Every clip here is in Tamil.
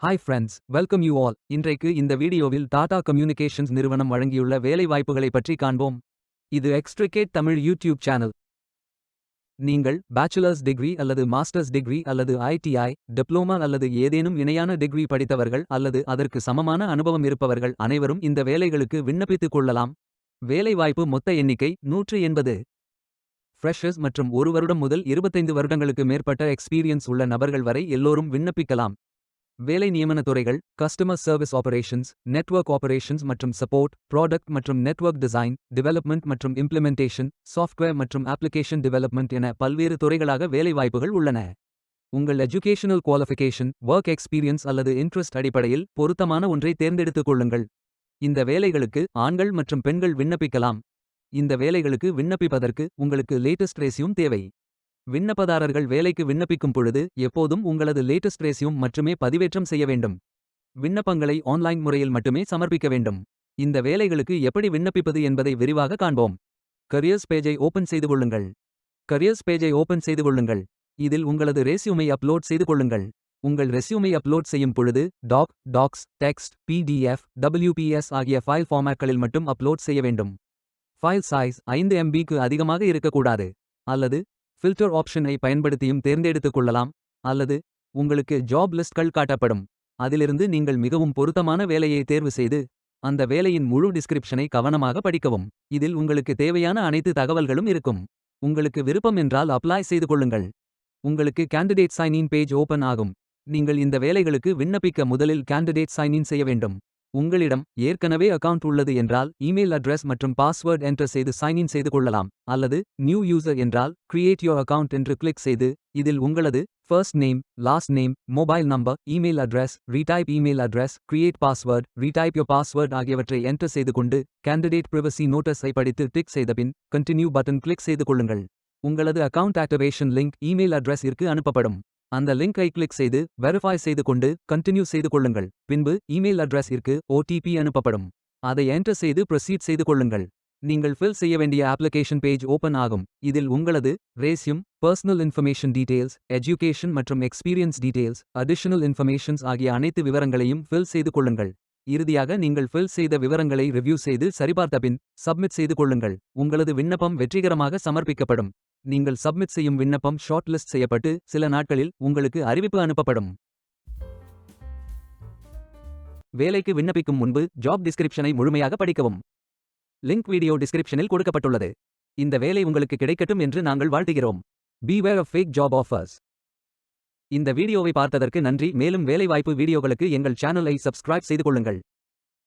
Hi friends, welcome you all. இன்றைக்கு இந்த வீடியோவில் டாடா கம்யூனிகேஷன்ஸ் நிறுவனம் வழங்கியுள்ள வேலைவாய்ப்புகளை பற்றி காண்போம். இது எக்ஸ்ட்ரிகேட் தமிழ் யூடியூப் சேனல். நீங்கள் பேச்சுலர்ஸ் டிகிரி அல்லது மாஸ்டர்ஸ் டிகிரி அல்லது ஐடிஐ டிப்ளோமா அல்லது ஏதேனும் இணையான டிகிரி படித்தவர்கள் அல்லது அதற்கு சமமான அனுபவம் இருப்பவர்கள் அனைவரும் இந்த வேலைகளுக்கு விண்ணப்பித்துக் கொள்ளலாம். வேலைவாய்ப்பு மொத்த எண்ணிக்கை 180. ஃப்ரெஷர்ஸ் மற்றும் 1 வருடம் முதல் 25 வருடங்களுக்கு மேற்பட்ட எக்ஸ்பீரியன்ஸ் உள்ள நபர்கள் வரை எல்லோரும் விண்ணப்பிக்கலாம். வேலை நியமன துறைகள் customer service operations, network operations மற்றும் சப்போர்ட், ப்ராடக்ட் மற்றும் நெட்வொர்க் டிசைன், டெவலப்மெண்ட் மற்றும் இம்ப்ளிமெண்டேஷன், சாஃப்ட்வேர் மற்றும் அப்ளிகேஷன் டெவலப்மெண்ட் என பல்வேறு துறைகளாக வேலைவாய்ப்புகள் உள்ளன. உங்கள் எஜுகேஷனல் குவாலிஃபிகேஷன், ஒர்க் எக்ஸ்பீரியன்ஸ் அல்லது இன்ட்ரெஸ்ட் அடிப்படையில் பொருத்தமான ஒன்றை தேர்ந்தெடுத்துக் கொள்ளுங்கள். இந்த வேலைகளுக்கு ஆண்கள் மற்றும் பெண்கள் விண்ணப்பிக்கலாம். இந்த வேலைகளுக்கு விண்ணப்பிப்பதற்கு உங்களுக்கு லேட்டஸ்ட் ரெஸ்யூம் தேவை. விண்ணப்பதாரர்கள் வேலைக்கு விண்ணப்பிக்கும் பொழுது எப்போதும் உங்களது லேட்டஸ்ட் ரெஸ்யூம் மட்டுமே பதிவேற்றம் செய்ய வேண்டும். விண்ணப்பங்களை ஆன்லைன் முறையில் மட்டுமே சமர்ப்பிக்க வேண்டும். இந்த வேலைகளுக்கு எப்படி விண்ணப்பிப்பது என்பதை விரிவாக காண்போம். கரியர்ஸ் பேஜை ஓபன் செய்து கொள்ளுங்கள். கரியர்ஸ் பேஜை ஓபன் செய்து கொள்ளுங்கள். இதில் உங்களது ரெஸ்யூமை அப்லோட் செய்து கொள்ளுங்கள். உங்கள் ரெஸ்யூமை அப்லோட் செய்யும் பொழுது டாக்ஸ், டெக்ஸ்ட், பிடிஎஃப், டபிள்யூபிஎஸ் ஆகிய ஃபைல் ஃபார்மேட்களில் மட்டும் அப்லோட் செய்ய வேண்டும். ஃபைல் சைஸ் 5 MBக்கு அதிகமாக இருக்கக்கூடாது. அல்லது ஃபில்டர் ஆப்ஷனை பயன்படுத்தியும் தேர்ந்தெடுத்துக் கொள்ளலாம். அல்லது உங்களுக்கு ஜாப் லிஸ்ட்கள் காட்டப்படும். அதிலிருந்து நீங்கள் மிகவும் பொருத்தமான வேலையை தேர்வு செய்து அந்த வேலையின் முழு டிஸ்கிரிப்ஷனை கவனமாக படிக்கவும். இதில் உங்களுக்கு தேவையான அனைத்து தகவல்களும் இருக்கும். உங்களுக்கு விருப்பம் என்றால் அப்ளை செய்து கொள்ளுங்கள். உங்களுக்கு candidate sign in page open ஆகும். நீங்கள் இந்த வேலைகளுக்கு விண்ணப்பிக்க முதலில் கேண்டிடேட் சைன் இன் செய்ய வேண்டும். உங்களிடம் ஏற்கனவே அக்கவுண்ட் உள்ளது என்றால் இமெயில் அட்ரஸ் மற்றும் பாஸ்வேர்ட் என்டர் செய்து சைன் இன் செய்து கொள்ளலாம். அல்லது நியூ யூசர் என்றால் கிரியேட் யோர் அக்கவுண்ட் என்று கிளிக் செய்து இதில் உங்களது first name, last name, mobile number, email address, retype email address, create password, retype your password ஆகியவற்றை என்டர் செய்து கொண்டு கேண்டிடேட் பிரைவசி நோட்டஸை படித்து டிக் செய்தபின் கண்டினியூ பட்டன் கிளிக் செய்து கொள்ளுங்கள். உங்களது அக்கவுண்ட் ஆக்டிவேஷன் லிங்க் இமெயில் அட்ரஸிற்கு அனுப்பப்படும். அந்த லிங்கை கிளிக் செய்து வெரிஃபை செய்து கொண்டு கண்டினியூ செய்து கொள்ளுங்கள். பின்பு இமெயில் அட்ரஸிற்கு OTP அனுப்பப்படும். அதை என்டர் செய்து ப்ரொசீட் செய்து கொள்ளுங்கள். நீங்கள் ஃபில் செய்ய வேண்டிய அப்ளிகேஷன் பேஜ் ஓபன் ஆகும். இதில் உங்களது resume, personal information details, education மற்றும் எக்ஸ்பீரியன்ஸ் டீடைல்ஸ், அடிஷனல் இன்ஃபர்மேஷன்ஸ் ஆகிய அனைத்து விவரங்களையும் ஃபில் செய்து கொள்ளுங்கள். இறுதியாக நீங்கள் ஃபில் செய்த விவரங்களை ரிவ்யூ செய்து சரிபார்த்த பின் சப்மிட் செய்து கொள்ளுங்கள். உங்களது விண்ணப்பம் வெற்றிகரமாக சமர்ப்பிக்கப்படும். நீங்கள் சப்மிட் செய்யும் விண்ணப்பம் ஷார்ட் லிஸ்ட் செய்யப்பட்டு சில நாட்களில் உங்களுக்கு அறிவிப்பு அனுப்பப்படும். வேலைக்கு விண்ணப்பிக்கும் முன்பு ஜாப் டிஸ்கிரிப்ஷனை முழுமையாக படிக்கவும். லிங்க் வீடியோ டிஸ்கிரிப்ஷனில் கொடுக்கப்பட்டுள்ளது. இந்த வேலை உங்களுக்கு கிடைக்கட்டும் என்று நாங்கள் வாழ்த்துகிறோம். Beware of fake job offers. இந்த வீடியோவை பார்த்ததற்கு நன்றி. மேலும் வேலைவாய்ப்பு வீடியோகளுக்கு எங்கள் சேனலை சப்ஸ்கிரைப் செய்து கொள்ளுங்கள்.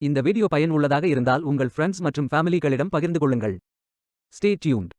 இந்த வீடியோ பயன் உள்ளதாக இருந்தால் உங்கள் ஃப்ரெண்ட்ஸ் மற்றும் ஃபேமிலிகளிடம் பகிர்ந்து கொள்ளுங்கள். Stay tuned.